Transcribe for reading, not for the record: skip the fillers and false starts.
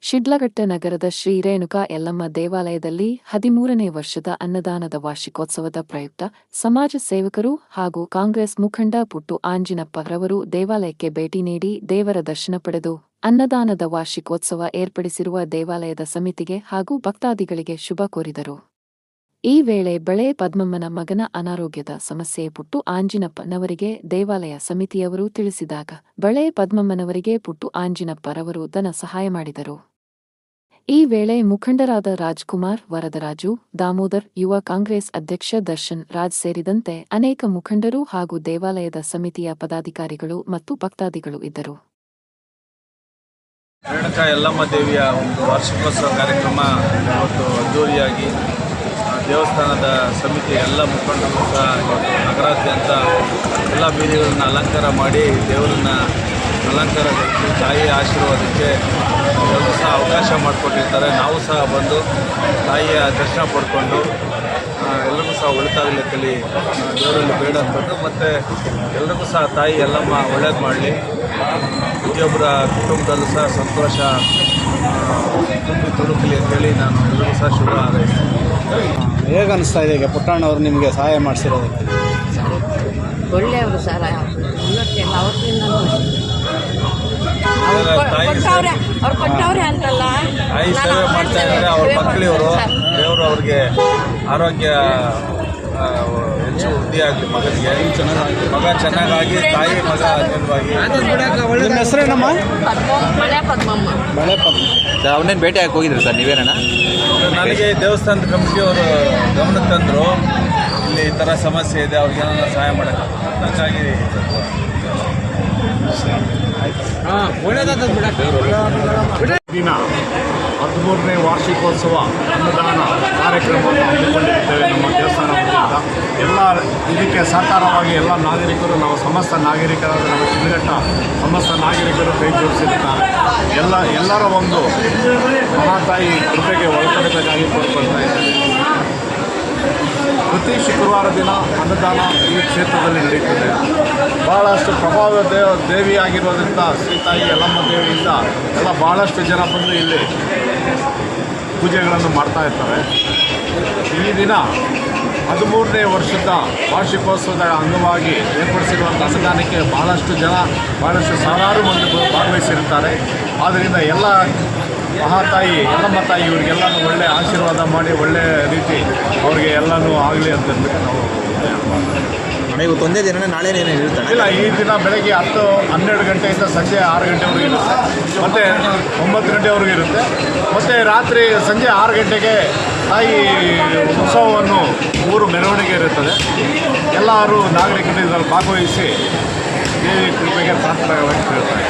ಶಿಡ್ಲಘಟ್ಟ ನಗರದ ಶ್ರೀ ರೇಣುಕಾ ಯಲ್ಲಮ್ಮ ದೇವಾಲಯದಲ್ಲಿ 13ನೇ ವರ್ಷದ ಅನ್ನದಾನದ ವಾರ್ಷಿಕೋತ್ಸವದ ಪ್ರಯುಕ್ತ ಸಮಾಜ ಸೇವಕರು ಹಾಗೂ ಕಾಂಗ್ರೆಸ್ ಮುಖಂಡ ಪುಟ್ಟು ಆಂಜಿನಪ್ಪ ರವರು ದೇವಾಲಯಕ್ಕೆ ಭೇಟಿ ನೀಡಿ ದೇವರ ದರ್ಶನ ಪಡೆದು ಅನ್ನದಾನದ ವಾರ್ಷಿಕೋತ್ಸವ ಏರ್ಪಡಿಸಿರುವ ದೇವಾಲಯದ ಸಮಿತಿಗೆ ಹಾಗೂ ಭಕ್ತಾದಿಗಳಿಗೆ ಶುಭ ಕೋರಿದರು. ಈ ವೇಳೆ ಬಳೆ ಪದ್ಮಮ್ಮನ ಮಗನ ಅನಾರೋಗ್ಯದ ಸಮಸ್ಯೆ ಪುಟ್ಟು ಆಂಜಿನಪ್ಪನವರಿಗೆ ದೇವಾಲಯ ಸಮಿತಿಯವರು ತಿಳಿಸಿದಾಗ ಬಳೆ ಪದ್ಮಮ್ಮನವರಿಗೆ ಪುಟ್ಟು ಆಂಜಿನಪ್ಪರವರು ಧನ ಸಹಾಯ ಮಾಡಿದರು. ಈ ವೇಳೆ ಮುಖಂಡರಾದ ರಾಜ್ಕುಮಾರ್, ವರದರಾಜು, ದಾಮೋದರ್, ಯುವ ಕಾಂಗ್ರೆಸ್ ಅಧ್ಯಕ್ಷ ದರ್ಶನ್ ರಾಜ್ ಸೇರಿದಂತೆ ಅನೇಕ ಮುಖಂಡರು ಹಾಗೂ ದೇವಾಲಯದ ಸಮಿತಿಯ ಪದಾಧಿಕಾರಿಗಳು ಮತ್ತು ಭಕ್ತಾದಿಗಳು ಇದ್ದರು. ರೇಣುಕಾ ಯಲ್ಲಮ್ಮ ದೇವಿಯ ಒಂದು ವಾರ್ಷಿಕೋತ್ಸವ ಕಾರ್ಯಕ್ರಮ ಇವತ್ತು ಅದ್ದೂರಿಯಾಗಿ ದೇವಸ್ಥಾನದ ಸಮಿತಿ ಎಲ್ಲ ಮುಖಂಡರು ಸಹ ನಗರಾದ್ಯಂತ ಎಲ್ಲ ಬೀದಿಗಳನ್ನು ಅಲಂಕಾರ ಮಾಡಿ ದೇವರನ್ನ ಅಲಂಕಾರಗೊಳಿಸಿ ತಾಯಿಯ ಆಶೀರ್ವಾದಕ್ಕೆ ಎಲ್ಲರೂ ಸಹ ಅವಕಾಶ ಮಾಡಿಕೊಟ್ಟಿರ್ತಾರೆ. ನಾವು ಸಹ ಬಂದು ತಾಯಿಯ ದರ್ಶನ ಪಡ್ಕೊಂಡು ಎಲ್ಲರಿಗೂ ಸಹ ಒಳಿತಾಗಲಿಕ್ಕಲ್ಲಿ ದೇವರಲ್ಲಿ ಬೇಡಂತದ್ದು ಮತ್ತು ಎಲ್ಲರಿಗೂ ಸಹ ತಾಯಿ ಯಲ್ಲಮ್ಮ ಒಳ್ಳೇದು ಮಾಡಲಿ, ಪ್ರತಿಯೊಬ್ಬರ ಕುಟುಂಬದಲ್ಲೂ ಸಹ ಸಂತೋಷ ತುಂಬಿ ತುಳುಕಲಿ ಅಂತೇಳಿ ನಾನು ಎಲ್ಲರಿಗೂ ಸಹ ಶುಭ ಹಾರೈಸ್ತೀನಿ. ಹೇಗೆ ಅನಿಸ್ತಾ ಇದೆ ಈಗ ಪುಟ್ಟಣ್ಣವರು ನಿಮಗೆ ಸಹಾಯ ಮಾಡಿಸಿರೋದಕ್ಕೆ? ಒಳ್ಳೆಯವರು ಸರ್, ಅವ್ರು ಕೊಟ್ಟವ್ರೆ ಅಂತಲ್ಲ, ತಾಯಿ ಸೇವೆ ಮಾಡ್ತಾ ಇದ್ದಾರೆ. ಅವ್ರ ಮಕ್ಕಳಿವರು ದೇವರು ಅವ್ರಿಗೆ ಆರೋಗ್ಯ ಹೆಚ್ಚು ವೃದ್ಧಿ ಆಗಲಿ, ಮಗನಿಗೆ ಮಗ ಚೆನ್ನಾಗಾಗಿ ತಾಯಿ ಮಗ ಅನ್ಯವಾಗಿ. ನಿಮ್ಮ ಹೆಸರೇನಮ್ಮ? ಬಳೆ ಪದ್ಮಮ್ಮ. ಬಳೆ ಪದ್ಮ. ಅವನೇನು ಭೇಟಿ ಹಾಕಿ ಹೋಗಿದ್ರಿ ಸರ್ ನೀವೇನ? ನನಗೆ ದೇವಸ್ಥಾನದ ಕಮಿಟಿಯವರು ಗಮನಕ್ಕೆ ತಂದರು, ಇಲ್ಲಿ ಈ ಥರ ಸಮಸ್ಯೆ ಇದೆ, ಅವ್ರಿಗೇನೋ ಸಹಾಯ ಮಾಡೋಕ್ಕಾಗುತ್ತೆ, ಹಾಗಾಗಿ ದಿನ 13ನೇ ವಾರ್ಷಿಕೋತ್ಸವ ಅನ್ನದಾನ ಕಾರ್ಯಕ್ರಮವನ್ನು ಹಮ್ಮಿಕೊಂಡಿದ್ದೇವೆ. ನಮ್ಮ ದೇವಸ್ಥಾನ ವತಿಯಿಂದ ಎಲ್ಲ ಇದಕ್ಕೆ ಸಹಕಾರವಾಗಿ ಎಲ್ಲ ನಾಗರಿಕರು, ನಾವು ಸಮಸ್ತ ನಾಗರಿಕರಾದ ನಮ್ಮ ಶಿಡ್ಲಘಟ್ಟ ಸಮಸ್ತ ನಾಗರಿಕರು ಕೈ ಜೋಡಿಸಿರುತ್ತಾರೆ. ಎಲ್ಲರ ಒಂದು ಮಹಾತಾಯಿ ಕೃಪೆಗೆ ಒಳಪಡಬೇಕಾಗಿ ಕೋರ್ಕೊಳ್ತಾ ಇದ್ದೇವೆ. ಪ್ರತಿ ಶುಕ್ರವಾರ ದಿನ ಅನ್ನದಾನ ಈ ಕ್ಷೇತ್ರದಲ್ಲಿ ನಡೆಯುತ್ತದೆ. ಭಾಳಷ್ಟು ಪ್ರಭಾವ ದೇವಿಯಾಗಿರೋದ್ರಿಂದ ಶ್ರೀತಾಯಿ ಯಲ್ಲಮ್ಮ ದೇವಿಯಿಂದ ಎಲ್ಲ ಭಾಳಷ್ಟು ಜನ ಬಂದು ಇಲ್ಲಿ ಪೂಜೆಗಳನ್ನು ಮಾಡ್ತಾ ಇರ್ತಾರೆ. ಈ ದಿನ 13ನೇ ವರ್ಷದ ವಾರ್ಷಿಕೋತ್ಸವದ ಅಂಗವಾಗಿ ಏರ್ಪಡಿಸಿರುವಂಥ ಅನ್ನದಾನಕ್ಕೆ ಭಾಳಷ್ಟು ಸಾವಿರಾರು ಮಂದಿ ಭಾಗವಹಿಸಿರುತ್ತಾರೆ. ಆದ್ದರಿಂದ ಎಲ್ಲ ಮಹಾತಾಯಿ ಯಲ್ಲಮ್ಮ ತಾಯಿ ಇವರಿಗೆಲ್ಲನೂ ಒಳ್ಳೆಯ ಆಶೀರ್ವಾದ ಮಾಡಿ ಒಳ್ಳೆಯ ರೀತಿ ಅವರಿಗೆ ಎಲ್ಲನೂ ಆಗಲಿ ಅಂತ ನಾವು ನೀವು ಒಂದೇ ದಿನ ನಾಳೆ ಇರುತ್ತೆ? ಇಲ್ಲ, ಈ ದಿನ ಬೆಳಗ್ಗೆ 10-12 ಗಂಟೆಯಿಂದ ಸಂಜೆ 6 ಗಂಟೆವರೆಗೆ ಇರುತ್ತೆ, ಮತ್ತು 9 ಗಂಟೆವರೆಗೆ ಇರುತ್ತೆ, ಮತ್ತು ರಾತ್ರಿ ಸಂಜೆ 6 ಗಂಟೆಗೆ ತಾಯಿ ಉತ್ಸವವನ್ನು ಊರು ಮೆರವಣಿಗೆ ಇರುತ್ತದೆ. ಎಲ್ಲರೂ ನಾಗರಿಕರು ಇದರಲ್ಲಿ ಭಾಗವಹಿಸಿ ದೇವಿ ಕೃಪೆಗೆ ಪಾತ್ರರಾಗಬೇಕು ಹೇಳ್ತಾರೆ.